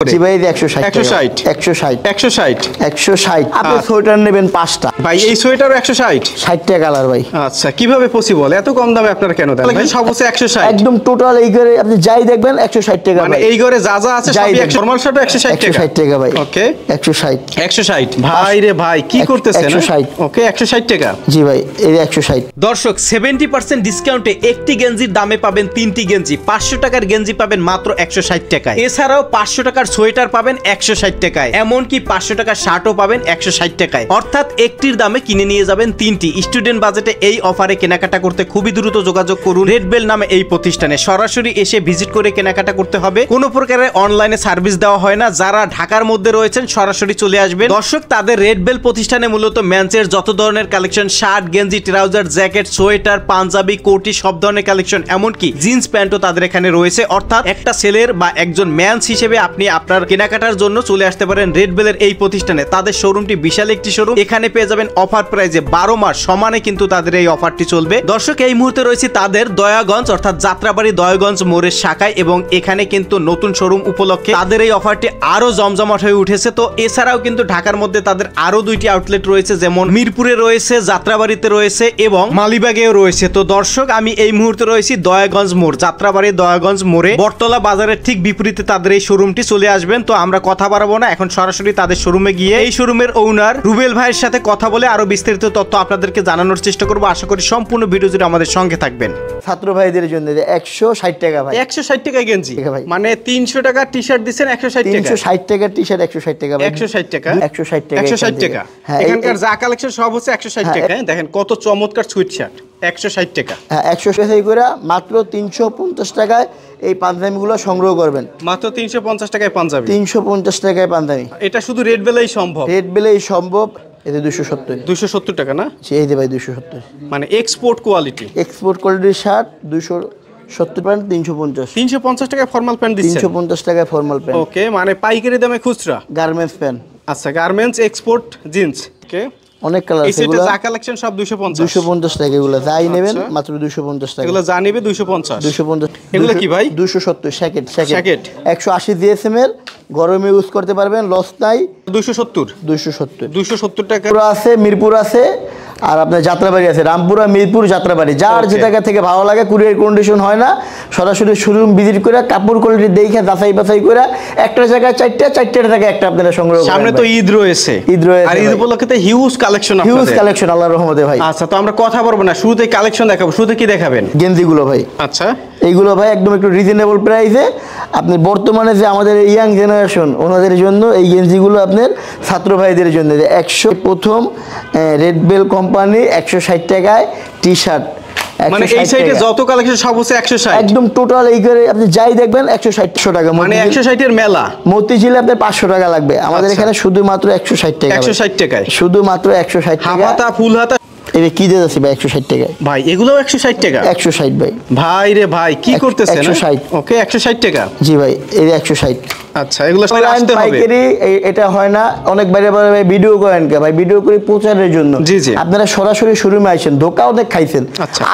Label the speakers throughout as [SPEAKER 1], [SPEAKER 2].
[SPEAKER 1] জি ভাই 160 আপনি সোয়েটার নেবেন 5টা
[SPEAKER 2] ভাই এই সোয়েটারও 160
[SPEAKER 1] টাকা কালার ভাই।
[SPEAKER 2] আচ্ছা কিভাবে পসিবল এত কম দামে আপনারা কেন দেন ভাই? সব হচ্ছে 160
[SPEAKER 1] একদম টোটাল এই ঘরে আপনি যাই দেখবেন 160 টাকা
[SPEAKER 2] মানে এই ঘরে যা যা আছে সবই নরমাল শার্টও 160 টাকা
[SPEAKER 1] 160 টাকা ভাই।
[SPEAKER 2] ওকে
[SPEAKER 1] 160
[SPEAKER 2] ভাই রে ভাই কি করতেছেন?
[SPEAKER 1] 160
[SPEAKER 2] ওকে 160 টাকা
[SPEAKER 1] জি ভাই এই 160।
[SPEAKER 3] দর্শক 70% ডিসকাউন্টে একটি গেঞ্জির দামে পাবেন 3টি গেঞ্জি, 500 টাকার গেঞ্জি পাবেন মাত্র 160 টাকায়। এছাড়াও 500 টাকার সোয়েটার পাবেন 160 টাকায়, এমনকি 500 টাকার শার্টও পাবেন 160 টাকায়। অর্থাৎ একটির দামে কিনে নিয়ে যাবেন 3টি। স্টুডেন্ট বাজেটে এই অফারে কেনাকাটা করতে খুবই দ্রুত যোগাযোগ করুন রেড বেল নামে এই প্রতিষ্ঠানে। সরাসরি এসে ভিজিট করে কেনাকাটা করতে হবে, কোনো প্রকারের অনলাইনে সার্ভিস দেওয়া হয় না। যারা ঢাকার মধ্যে রয়েছেন সরাসরি চলে আসবেন। দর্শক তাদের রেড বেল প্রতিষ্ঠানে মূলত মেন্সের যত ধরনের কালেকশন, শার্ট, গেঞ্জি, ট্রাউজার, জ্যাকেট, সোয়েটার, পাঞ্জাবি, কোটি সব ধরনের কালেকশন, এমনকি জিন্স প্যান্টও তাদের এখানে রয়েছে। অর্থাৎ একটা ছেলের বা একজন ম্যানস হিসেবে আপনি আপনার কেনাকাটার জন্য চলে আসতে পারেন রেড বেলের এই প্রতিষ্ঠানে। তাদের শোরুমটি বিশাল একটি শোরুম, এখানে পেয়ে যাবেন অফার প্রাইজে 12 মাস সমানে কিন্তু তাদের এই অফারটি চলবে। দর্শক এই মুহূর্তে রয়েছে তাদের দয়াগঞ্জ অর্থাৎ যাত্রাবাড়ি দয়াগঞ্জ মোড়ের শাখায়, এবং এখানে কিন্তু নতুন শোরুম উপলক্ষে তাদের এই অফারটি আরো জমজমাট হয়ে উঠেছে। তো এছাড়াও কিন্তু ঢাকার মধ্যে তাদের আরো 2টি আউটলেট রয়েছে, যেমন মিরপুরে রয়েছে, যাত্রাবাড়িতে রয়েছে এবং মালিবাগেও রয়েছে। তো দর্শক আমি এই মুহূর্তে রয়েছি দয়াগঞ্জ মোড়, যাত্রাবাড়ি দয়াগঞ্জ মোড়ে বটতলা বাজারের ঠিক বিপরীতে তাদের এই শোরুমটি। চলে আসবেন। তো আমরা কথা বাড়াবো না, এখন সরাসরি তাদের শোরুমে গিয়ে এই শোরুমের ওনার রুবেল ভাইয়ের সাথে কথা বলে আরো বিস্তারিত তথ্য আপনাদেরকে জানানোর চেষ্টা করবো। আশা করি সম্পূর্ণ ভিডিও জুড়ে আমাদের সঙ্গে থাকবেন।
[SPEAKER 1] ছাত্র ভাইদের জন্য 160 টাকা ভাই।
[SPEAKER 2] 160 টাকা গেঞ্জি মানে 300 টাকা টি-শার্ট দিবেন 160 টাকা,
[SPEAKER 1] 360 টাকা টি-শার্ট 160 টাকা ভাই।
[SPEAKER 2] 160 টাকা
[SPEAKER 1] 160 টাকা
[SPEAKER 2] হ্যাঁ। এখানকার যা কালেকশন সব হচ্ছে 160 টাকা। দেখেন কত চমৎকার সুইট শার্ট 160 টাকা।
[SPEAKER 1] হ্যাঁ 160 করে মাত্র 350 টাকায় এই পাঞ্জাবিগুলো সংগ্রহ করবেন।
[SPEAKER 2] মাত্র 350 টাকায় পাঞ্জাবি,
[SPEAKER 1] 350 টাকায় পাঞ্জাবি।
[SPEAKER 2] এটা শুধু রেড বেলেই সম্ভব,
[SPEAKER 1] রেড বেলেই সম্ভব। এতে 270
[SPEAKER 2] টাকা না?
[SPEAKER 1] এই যে ভাই 270
[SPEAKER 2] মানে এক্সপোর্ট কোয়ালিটি,
[SPEAKER 1] এক্সপোর্ট কোয়ালিটির শার্ট 270 প্যান্ট
[SPEAKER 2] 350 টাকায় ফর্মাল প্যান্ট দিচ্ছেন,
[SPEAKER 1] 350 টাকায় ফর্মাল প্যান্ট।
[SPEAKER 2] ওকে মানে পাইকারি দামে খুচরা
[SPEAKER 1] গার্মেন্টস প্যান্ট।
[SPEAKER 2] আচ্ছা গার্মেন্টস এক্সপোর্ট জিন্স। ওকে
[SPEAKER 1] অনেক কালার আছে,
[SPEAKER 2] এগুলো যা কালেকশন সব 250
[SPEAKER 1] টাকা। এগুলো যাই নেবেন মাত্র 250 টাকা।
[SPEAKER 2] এগুলো যা নেবে 250। এগুলো কি ভাই?
[SPEAKER 1] 270 স্যাকেট 180 জিএসএম এর, গরমে ইউজ করতে পারবেন, লস নাই। 270
[SPEAKER 2] টাকা
[SPEAKER 1] আছে। মিরপুর আছে, আর আপনার যাত্রাবাড়ি আছে, রামপুরা, মিরপুর, যাত্রাবাড়ি। যার যে জায়গা থেকে ভালো লাগে, কুরিয়ার কন্ডিশন হয় না, সরাসরি শোরুম ভিজিট করে কাপড় কোয়ালিটি দেখে যাচাই বাছাই করে একটা জায়গায় চারটা জায়গায় একটা আপনারা সংগ্রহ করেন।
[SPEAKER 2] সামনে তো ঈদ রয়েছে, আর ঈদ উপলক্ষে হিউজ কালেকশন,
[SPEAKER 1] আল্লাহর রহমতে ভাই।
[SPEAKER 2] আচ্ছা তো আমরা কথা বলবো না, শুরুতে কালেকশন দেখাবো। শুরুতে কি দেখাবেন?
[SPEAKER 1] গেঞ্জিগুলো ভাই।
[SPEAKER 2] আচ্ছা
[SPEAKER 1] এইগুলো ভাই একদম একটু রিজনেবল প্রাইসে আপনি বর্তমানে যে আমাদের ইয়াং জেনারেশন ওনাদের জন্য এই গেঞ্জিগুলো আপনার ছাত্র ভাইদের জন্য 100 প্রথম রেড বেল কোম্পানি 160 টাকায় টি-শার্ট।
[SPEAKER 2] মানে এই সাইডে যত কালেকশন সব হচ্ছে 160
[SPEAKER 1] একদম টোটাল এই করে আপনি যাই দেখবেন 160 টাকা।
[SPEAKER 2] মানে 160 এর মেলা।
[SPEAKER 1] মতিঝিলে আপনার 500 টাকা লাগবে, আমাদের এখানে শুধুমাত্র 160 টাকা।
[SPEAKER 2] 160 টাকায়
[SPEAKER 1] শুধুমাত্র 160 টাকা।
[SPEAKER 2] হাতা ফুল হাতা
[SPEAKER 1] এটা কি দিতেছি ভাই 160 টাকায়
[SPEAKER 2] ভাই? এগুলো 160 টাকা।
[SPEAKER 1] 160 ভাই।
[SPEAKER 2] ভাই রে ভাই কি করতেছেন?
[SPEAKER 1] 160
[SPEAKER 2] ওকে 160 টাকা
[SPEAKER 1] জি ভাই এই 160।
[SPEAKER 2] আচ্ছা এগুলো সব আসতে হবে
[SPEAKER 1] পাইকারি, এটা হয় না। অনেক বাইরে বাইরে ভাই ভিডিও করেন কে ভাই, ভিডিও করে প্রচারের জন্য।
[SPEAKER 2] জি জি
[SPEAKER 1] আপনারা সরাসরি শোরুমে আসেন, ধোকা অনেক খাইছেন।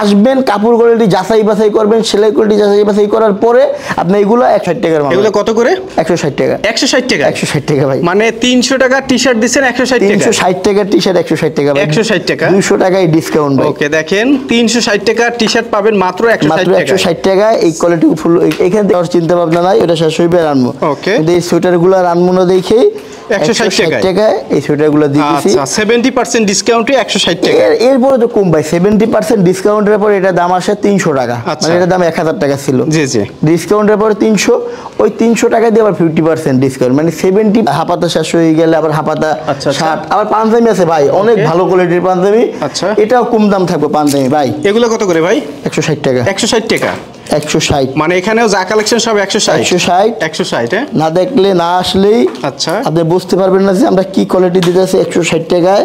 [SPEAKER 1] আসবেন, কাপড় কোয়ালিটি যাচাই বাছাই করবেন, সেলাই কোয়ালিটি যাচাই বাছাই করার পরে আপনি এগুলো 160 টাকার মাল।
[SPEAKER 2] এগুলো কত করে?
[SPEAKER 1] 160 টাকা।
[SPEAKER 2] 160 টাকা
[SPEAKER 1] 160 টাকা ভাই।
[SPEAKER 2] মানে 300 টাকা টি-শার্ট দিবেন 160 টাকা।
[SPEAKER 1] 360 টাকা টি-শার্ট 160 টাকা ভাই।
[SPEAKER 2] 160 টাকা
[SPEAKER 1] 200 টাকায় ডিসকাউন্ট ভাই।
[SPEAKER 2] ওকে দেখেন 360 টাকা টি-শার্ট পাবেন মাত্র 160 টাকা।
[SPEAKER 1] 160 টাকা এই কোয়ালিটি ফুল। এখান থেকে আর চিন্তা ভাবনা নাই, এটা শেষ হইবে রানবো।
[SPEAKER 2] ওকে
[SPEAKER 1] এই সোয়েটারগুলো রানবো দেখেই 160 টাকায় এই সোয়েটারগুলো দিয়েছি।
[SPEAKER 2] আচ্ছা 70% ডিসকাউন্টে 160 টাকা।
[SPEAKER 1] এরপরে তো কম ভাই, 70% ডিসকাউন্টের পর এটা দাম আসে 300 টাকা। মানে এটা দাম 1000 টাকা ছিল।
[SPEAKER 2] জি জি
[SPEAKER 1] ডিসকাউন্টের পর 300, ওই 300 টাকা দিয়ে আবার 50% ডিসকাউন্ট, মানে 70। হাফাতা শেষ হয়ে গেলে আবার হাফাতা 60। আবার পাঞ্জাবি আছে ভাই, অনেক ভালো কোয়ালিটির পাঞ্জাবি।
[SPEAKER 2] আচ্ছা
[SPEAKER 1] এটাও কম দাম থাকবে পাঞ্জাবি ভাই।
[SPEAKER 2] এগুলো কত করে ভাই?
[SPEAKER 1] 160 টাকা।
[SPEAKER 2] 160 টাকা
[SPEAKER 1] 160
[SPEAKER 2] মানে এখানেও যা কালেকশন সব 160
[SPEAKER 1] না দেখলে না আসলেই
[SPEAKER 2] আচ্ছা
[SPEAKER 1] আপনি বুঝতে পারবেন না যে আমরা কি কোয়ালিটি দিতেছি 160 টাকায়।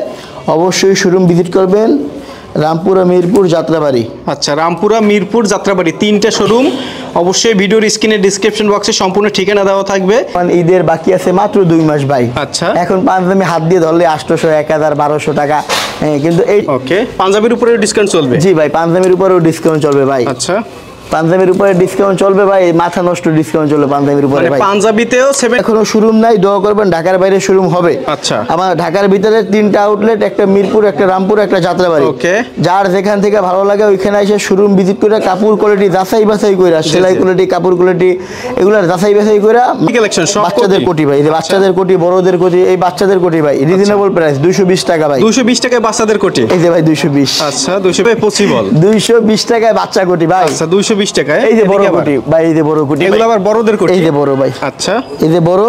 [SPEAKER 1] অবশ্যই শোরুম ভিজিট করবেন, রামপুরা, মিরপুর, যাত্রাবাড়ি।
[SPEAKER 2] আচ্ছা রামপুরা, মিরপুর, যাত্রাবাড়ি 3টা শোরুম। অবশ্যই ভিডিওর স্ক্রিনে ডেসক্রিপশন বক্সে সম্পূর্ণ ঠিকানা দেওয়া থাকবে।
[SPEAKER 1] ঈদের বাকি আছে মাত্র 2 মাস ভাই।
[SPEAKER 2] আচ্ছা
[SPEAKER 1] এখন পাঞ্জাবি হাত দিয়ে ধরলে 800, 1000, 1200 টাকা। কিন্তু এই
[SPEAKER 2] ওকে পাঞ্জাবির উপরে ডিসকাউন্ট চলবে?
[SPEAKER 1] জি ভাই পাঞ্জাবির উপরেও ডিসকাউন্ট চলবে ভাই।
[SPEAKER 2] আচ্ছা
[SPEAKER 1] পাঞ্জাবির উপরে ডিসকাউন্ট চলবে ভাই, মাথা নষ্ট ডিসকাউন্ট চলবে পাঞ্জাবির উপরে
[SPEAKER 2] মানে
[SPEAKER 1] ভাই।
[SPEAKER 2] পাঞ্জাবিতেও 7
[SPEAKER 1] এখনো শোরুম নাই, দোয়া করবেন ঢাকার বাইরে শোরুম হবে।
[SPEAKER 2] আচ্ছা।
[SPEAKER 1] আমার ঢাকার ভিতরে 3টা আউটলেট, একটা মিরপুর, একটা রামপুর, একটা যাত্রাবাড়ি।
[SPEAKER 2] ওকে।
[SPEAKER 1] যার যেখান থেকে ভালো লাগে ওইখানে এসে শোরুম ভিজিট করে কাপড় কোয়ালিটি যাচাই বাছাই করে, সেলাই কোয়ালিটি, কাপড় কোয়ালিটি এগুলার যাচাই বাছাই করে।
[SPEAKER 2] কালেকশন সব
[SPEAKER 1] বাচ্চাদের কোটি ভাই, এই যে বাচ্চাদের কোটি, বড়দের কোটি, এই বাচ্চাদের কোটি ভাই রিজনেবল প্রাইস 220 টাকা ভাই।
[SPEAKER 2] 220 টাকায় বাচ্চাদের কোটি।
[SPEAKER 1] এই যে ভাই 220।
[SPEAKER 2] আচ্ছা 200 ভাই পসিবল।
[SPEAKER 1] 220 টাকায় বাচ্চা কোটি ভাই।
[SPEAKER 2] আচ্ছা 220 টাকায়।
[SPEAKER 1] এই যে বড় কোটি ভাই, এই যে বড় কোটি,
[SPEAKER 2] এগুলো আবার বড়দের কোটি।
[SPEAKER 1] এই যে বড় ভাই।
[SPEAKER 2] আচ্ছা
[SPEAKER 1] এই যে বড়,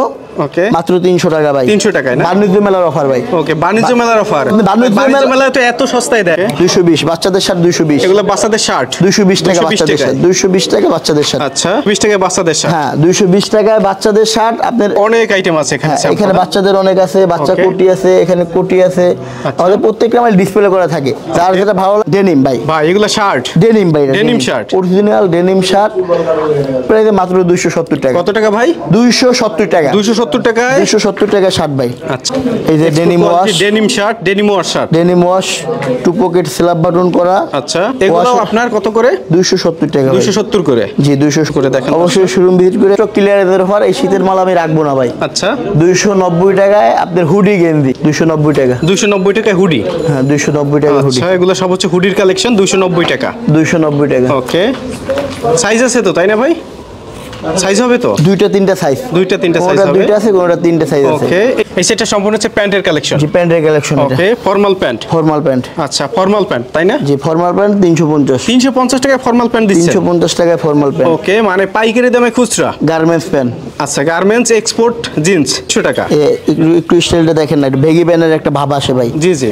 [SPEAKER 2] ওকে
[SPEAKER 1] মাত্র 300 টাকা ভাই।
[SPEAKER 2] 300 টাকায় না?
[SPEAKER 1] বাণিজ্য মেলার অফার ভাই।
[SPEAKER 2] ওকে বাণিজ্য মেলার অফার। বাণিজ্য মেলায় তো এত সস্তায় দেয়।
[SPEAKER 1] 220 বাচ্চাদের শার্ট 220।
[SPEAKER 2] এগুলো বাচ্চাদের শার্ট
[SPEAKER 1] 220 টাকা বাচ্চাদের শার্ট। 220 টাকা বাচ্চাদের শার্ট।
[SPEAKER 2] আচ্ছা 20 টাকায় বাচ্চাদের শার্ট।
[SPEAKER 1] হ্যাঁ 220 টাকায় বাচ্চাদের শার্ট। আপনার
[SPEAKER 2] অনেক আইটেম আছে এখানে।
[SPEAKER 1] হ্যাঁ, এখানে বাচ্চাদের অনেক আছে, বাচ্চা
[SPEAKER 2] Okay.
[SPEAKER 1] কোটি আছে, এখানে কোটি আছে। আমাদের প্রত্যেকটা মাল ডিসপ্লে করা থাকে, যার যেটা ভালো লাগে। ডেনিম ভাই,
[SPEAKER 2] ভাই এগুলো শার্ট
[SPEAKER 1] ডেনিম ভাই,
[SPEAKER 2] Denim shirt।
[SPEAKER 1] Original denim shirt, price মাত্র 270 টাকা।
[SPEAKER 2] কত টাকা ভাই?
[SPEAKER 1] 270 টাকা।
[SPEAKER 2] 270 টাকায়
[SPEAKER 1] 270 টাকা শার্ট ভাই।
[SPEAKER 2] আচ্ছা
[SPEAKER 1] এই যে denim wash,
[SPEAKER 2] denim shirt, denim wash shirt.
[SPEAKER 1] Denim wash, two pocket slab button করা।
[SPEAKER 2] আচ্ছা এগুলো
[SPEAKER 1] Wash-
[SPEAKER 2] আপনার কত করে?
[SPEAKER 1] 270 টাকা ভাই।
[SPEAKER 2] 270 করে।
[SPEAKER 1] জি 200 করে দেখেন, অবশ্যই শোরুম ভিজিট করে। স্টক ক্লিয়ারের অফার, এই শীতের মাল আমি রাখবো না ভাই।
[SPEAKER 2] আচ্ছা
[SPEAKER 1] 290 টাকায় আপনার হুডি গেঞ্জি 290 টাকা।
[SPEAKER 2] 290 টাকায় হুডি।
[SPEAKER 1] হ্যাঁ 290 টাকা হুডি।
[SPEAKER 2] আচ্ছা এগুলো সব হচ্ছে হুডির কালেকশন 290 টাকা।
[SPEAKER 1] 290 টাকা।
[SPEAKER 2] ওকে সাইজ আছে তো তাই না ভাই? সাইজ হবে তো?
[SPEAKER 1] দুইটা তিনটা সাইজ,
[SPEAKER 2] দুইটা তিনটা সাইজ
[SPEAKER 1] কোনটা
[SPEAKER 2] হবে।
[SPEAKER 1] দুইটা আছে, কোনটা তিনটা সাইজ আছে।
[SPEAKER 2] ওকে এই সেটটা সম্পূর্ণ হচ্ছে প্যান্টের কালেকশন।
[SPEAKER 1] জি প্যান্টের কালেকশন এটা।
[SPEAKER 2] ওকে ফর্মাল প্যান্ট।
[SPEAKER 1] Formal pant.
[SPEAKER 2] আচ্ছা ফর্মাল প্যান্ট তাই না?
[SPEAKER 1] জি ফর্মাল প্যান্ট 350।
[SPEAKER 2] 350 টাকায় ফর্মাল প্যান্ট দিচ্ছেন?
[SPEAKER 1] 350 টাকায় ফর্মাল প্যান্ট।
[SPEAKER 2] ওকে মানে পাইকারি দামে খুচরা।
[SPEAKER 1] Garments pant.
[SPEAKER 2] আচ্ছা গার্মেন্টস এক্সপোর্ট জিন্স 100 টাকা।
[SPEAKER 1] একটু স্টাইলটা দেখেন না, ভেগি প্যান্টের একটা ভাব আসে ভাই।
[SPEAKER 2] জি জি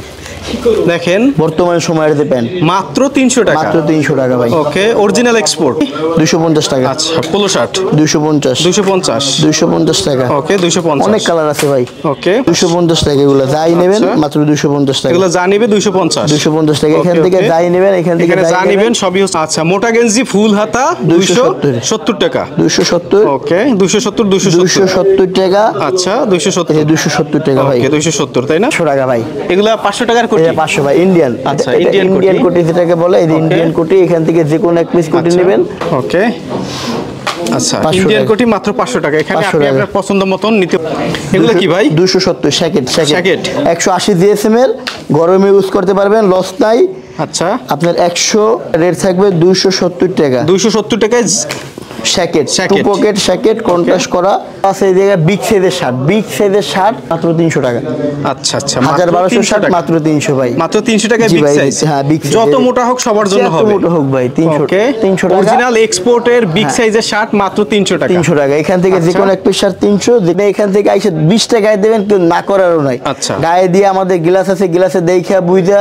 [SPEAKER 2] দেখেন
[SPEAKER 1] বর্তমান সময়ের যে প্যান্ট
[SPEAKER 2] মাত্র 300 টাকা।
[SPEAKER 1] মাত্র 300 টাকা ভাই।
[SPEAKER 2] ওকে অরিজিনাল এক্সপোর্ট
[SPEAKER 1] 250 টাকা।
[SPEAKER 2] আচ্ছা পোলো শার্ট
[SPEAKER 1] 250।
[SPEAKER 2] 250।
[SPEAKER 1] 250 টাকা।
[SPEAKER 2] ওকে 250।
[SPEAKER 1] অনেক কালার আছে ভাই।
[SPEAKER 2] ওকে
[SPEAKER 1] 250 টাকা এগুলো যাই নেবেন
[SPEAKER 2] আচ্ছা।
[SPEAKER 1] মাত্র 250 টাকা।
[SPEAKER 2] এগুলো যা নিবে 250।
[SPEAKER 1] 250 টাকা এখান
[SPEAKER 2] ওকে,
[SPEAKER 1] থেকে
[SPEAKER 2] ওকে।
[SPEAKER 1] যাই নেবেন, এখান থেকে
[SPEAKER 2] এখানে যা
[SPEAKER 1] যাই
[SPEAKER 2] নিবেন
[SPEAKER 1] নেবেন
[SPEAKER 2] সবই হচ্ছে আচ্ছা মোটা গেঞ্জি ফুল হাতা 270 টাকা।
[SPEAKER 1] 270।
[SPEAKER 2] ওকে 270 270
[SPEAKER 1] 270 টাকা।
[SPEAKER 2] আচ্ছা 270
[SPEAKER 1] এই 270 টাকা ভাই।
[SPEAKER 2] ওকে 270 তাই না?
[SPEAKER 1] 100 টাকা ভাই।
[SPEAKER 2] এগুলা 500 টাকার কোটি।
[SPEAKER 1] এটা 500 ভাই ইন্ডিয়ান।
[SPEAKER 2] আচ্ছা,
[SPEAKER 1] এটা
[SPEAKER 2] Indian
[SPEAKER 1] ইন্ডিয়ান
[SPEAKER 2] কোটি।
[SPEAKER 1] কোটি যেটাকে বলে, এই যে
[SPEAKER 2] Okay.
[SPEAKER 1] ইন্ডিয়ান কোটি, এখান থেকে যে কোনো এক পিস কোটি
[SPEAKER 2] আচ্ছা,
[SPEAKER 1] নেবেন।
[SPEAKER 2] ওকে আচ্ছা
[SPEAKER 1] 500
[SPEAKER 2] ইন্ডিয়ান
[SPEAKER 1] টাকা।
[SPEAKER 2] কোটি মাত্র 500 টাকা। এখানে
[SPEAKER 1] 500
[SPEAKER 2] আপনি
[SPEAKER 1] টাকা।
[SPEAKER 2] আপনার পছন্দ মতন নিতে। এগুলো কি ভাই?
[SPEAKER 1] 270 স্যাকেট।
[SPEAKER 2] Shacket।
[SPEAKER 1] 180 জিএসএম এর, গরমে ইউজ করতে পারবেন, লস নাই।
[SPEAKER 2] আচ্ছা
[SPEAKER 1] আপনার 100 রেট থাকবে 270 টাকা।
[SPEAKER 2] 270 টাকায়
[SPEAKER 1] shacket, two
[SPEAKER 2] Shacket।
[SPEAKER 1] Pocket shacket, contrast করা আছে। এই জায়গায় বিগ সাইজের শার্ট, বিগ সাইজের শার্ট মাত্র 300 টাকা।
[SPEAKER 2] আচ্ছা আচ্ছা
[SPEAKER 1] 1200 শার্ট মাত্র 300 ভাই।
[SPEAKER 2] মাত্র 300 টাকায়
[SPEAKER 1] জি
[SPEAKER 2] বিগ
[SPEAKER 1] ভাই,
[SPEAKER 2] সাইজ।
[SPEAKER 1] হ্যাঁ, big size।
[SPEAKER 2] যত মোটা হোক সবার জন্য
[SPEAKER 1] যত
[SPEAKER 2] হবে।
[SPEAKER 1] মোটা হোক ভাই 300
[SPEAKER 2] ওকে
[SPEAKER 1] 300 টাকা।
[SPEAKER 2] অরিজিনাল এক্সপোর্টের বিগ সাইজের শার্ট মাত্র 300 টাকা।
[SPEAKER 1] 300 টাকা। এখান থেকে যে
[SPEAKER 2] আচ্ছা।
[SPEAKER 1] কোনো এক পিস শার্ট 300, যেটা এখান থেকে আইসে 20 টাকায় দেবেন, কেউ না করারও নাই।
[SPEAKER 2] আচ্ছা।
[SPEAKER 1] গায়ে দিয়ে আমাদের গ্লাস আছে, গ্লাসে দেখা বুঝা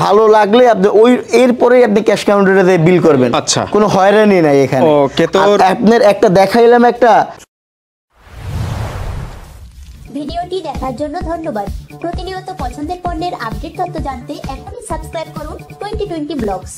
[SPEAKER 1] ভালো লাগলে আপনি ওই এরপরেই আপনি ক্যাশ কাউন্টারে দিয়ে বিল করবেন।
[SPEAKER 2] আচ্ছা।
[SPEAKER 1] কোনো হয়রানি নাই এখানে।
[SPEAKER 2] ওকে, তো
[SPEAKER 1] আর আপনার একটা দেখাইলাম একটা।
[SPEAKER 4] ভিডিওটি দেখার জন্য ধন্যবাদ। প্রতিনিয়ত পছন্দের পণ্যের আপডেট তথ্য জানতে এখনই সাবস্ক্রাইব করুন 2020 ব্লগস।